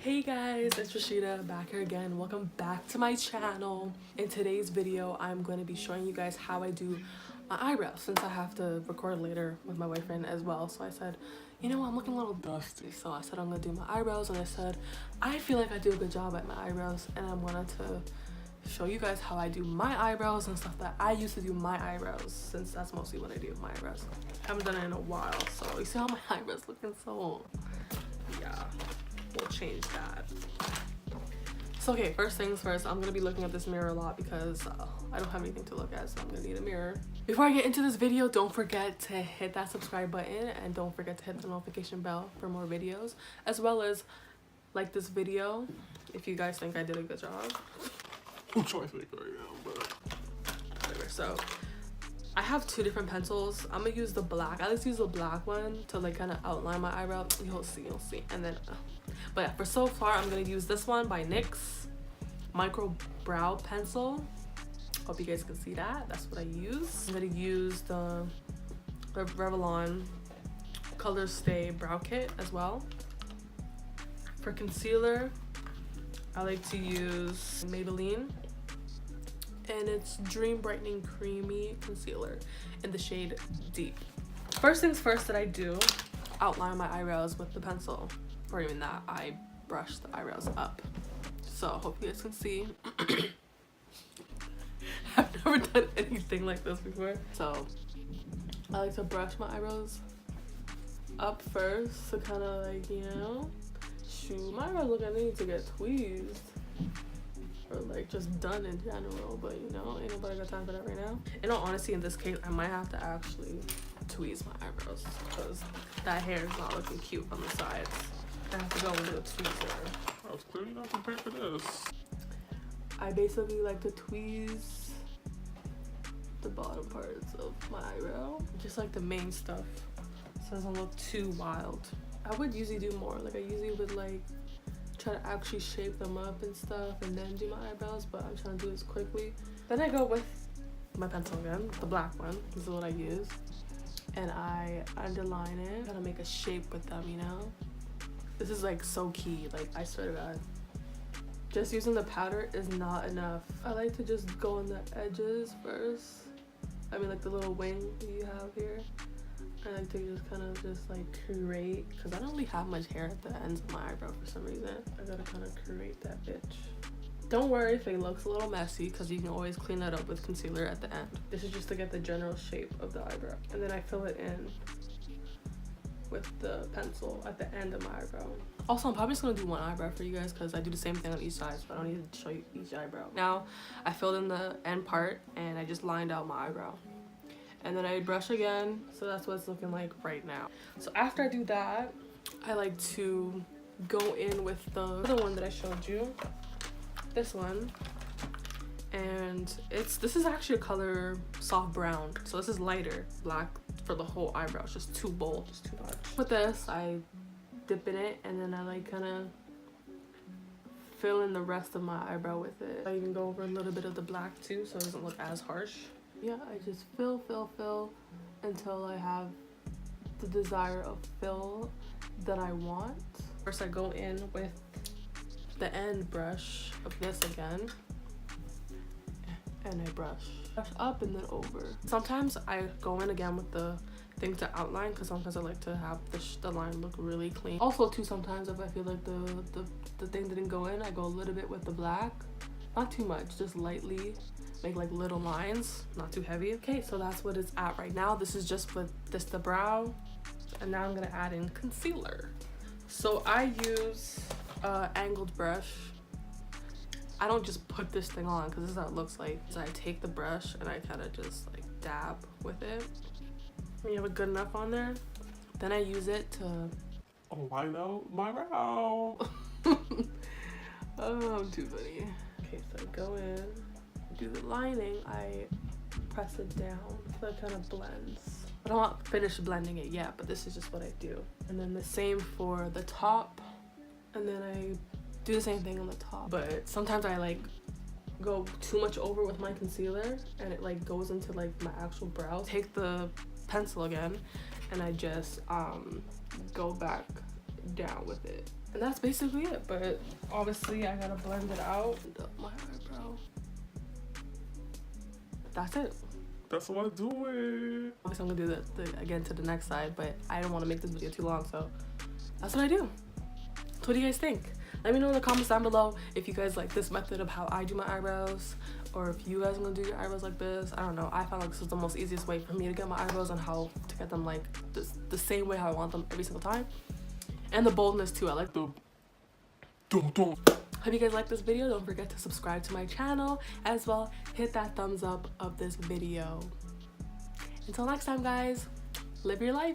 Hey guys, it's Rashida back here again. Welcome back to my channel. In today's video, I'm going to be showing you guys how I do my eyebrows since I have to record later with my boyfriend as well. So I said, you know what, I'm looking a little dusty. So I said I'm going to do my eyebrows, and I said I feel like I do a good job at my eyebrows, and I wanted to show you guys how I do my eyebrows and stuff that I used to do my eyebrows, since that's mostly what I do with my eyebrows. I haven't done it in a while, so you see how my eyebrows looking, so yeah. We'll change that. So okay, first things first, I'm gonna be looking at this mirror a lot because I don't have anything to look at, so I'm gonna need a mirror. Before I get into this video, don't forget to hit that subscribe button and don't forget to hit the notification bell for more videos, as well as like this video if you guys think I did a good job. I'm trying to think right now, but whatever. So I have two different pencils. I'm gonna use the black. I just use the black one to like kind of outline my eyebrow. You'll see. And then but yeah, for so far I'm gonna use this one by NYX micro brow pencil. Hope you guys can see that. That's what I use. I'm gonna use the Revlon Color Stay brow kit as well. For concealer, I like to use Maybelline, and it's Dream Brightening Creamy Concealer in the shade Deep. First things first that I do, outline my eyebrows with the pencil, or even that, I brush the eyebrows up. So hope you guys can see. I've never done anything like this before. So I like to brush my eyebrows up first to kind of like, you know, shoot, my eyebrows look like they need to get tweezed. Or like just done in general, but you know, ain't nobody got time for that right now. In all honesty, in this case, I might have to actually tweeze my eyebrows because that hair is not looking cute on the sides. I have to go into a tweezer. I was clearly not prepared for this. I basically like to tweeze the bottom parts of my eyebrow, just like the main stuff, so it doesn't look too wild. I would usually do more. Like I usually would like try to actually shape them up and stuff and then do my eyebrows, but I'm trying to do this quickly. Then I go with my pencil again, the black one. This is what I use, and I underline it, try to make a shape with them, you know. This is like so key, like I swear to God, just using the powder is not enough. I like to just go on the edges first. I mean like the little wing that you have here. I like to just kind of just like create, because I don't really have much hair at the ends of my eyebrow for some reason. I gotta kind of create that bitch. Don't worry if it looks a little messy, because you can always clean that up with concealer at the end. This is just to get the general shape of the eyebrow. And then I fill it in with the pencil at the end of my eyebrow. Also, I'm probably just gonna do one eyebrow for you guys because I do the same thing on each side, so I don't need to show you each eyebrow. Now, I filled in the end part and I just lined out my eyebrow. And then I brush again, so that's what it's looking like right now. So after I do that, I like to go in with the other one that I showed you, this one, and this is actually a color soft brown, so this is lighter black for the whole eyebrow. It's just too bold, just too much. With this, I dip in it, and then I like kind of fill in the rest of my eyebrow with it. I even go over a little bit of the black too, so it doesn't look as harsh. Yeah, I just fill until I have the desire of fill that I want. First I go in with the end brush of this again, and I brush up and then over. Sometimes I go in again with the thing to outline, because sometimes I like to have the line look really clean. Also too, sometimes if I feel like the thing didn't go in, I go a little bit with the black. Not too much, just lightly. Make like little lines, not too heavy. Okay, so that's what it's at right now. This is just with the brow, and now I'm gonna add in concealer. So I use angled brush. I don't just put this thing on, because this is how it looks like. So I take the brush and I kind of just like dab with it. When you have it good enough on there, then I use it to line out my brow. Oh, I'm too funny. Okay, so I go in, do the lining, I press it down so it kind of blends. I don't want to finish blending it yet, but this is just what I do. And then the same for the top, and then I do the same thing on the top. But sometimes I like go too much over with my concealer and it like goes into like my actual brow. Take the pencil again and I just go back down with it And that's basically it, but obviously I gotta blend it out. My eyebrow. That's it. That's what I do it. Obviously I'm gonna do the again to the next side, but I don't want to make this video too long, so that's what I do. So what do you guys think? Let me know in the comments down below if you guys like this method of how I do my eyebrows, or if you guys want to do your eyebrows like this. I don't know. I found like this is the most easiest way for me to get my eyebrows and how to get them like the same way how I want them every single time. And the boldness too. I like the... Don't. Hope you guys like this video. Don't forget to subscribe to my channel. As well, hit that thumbs up of this video. Until next time, guys, live your life.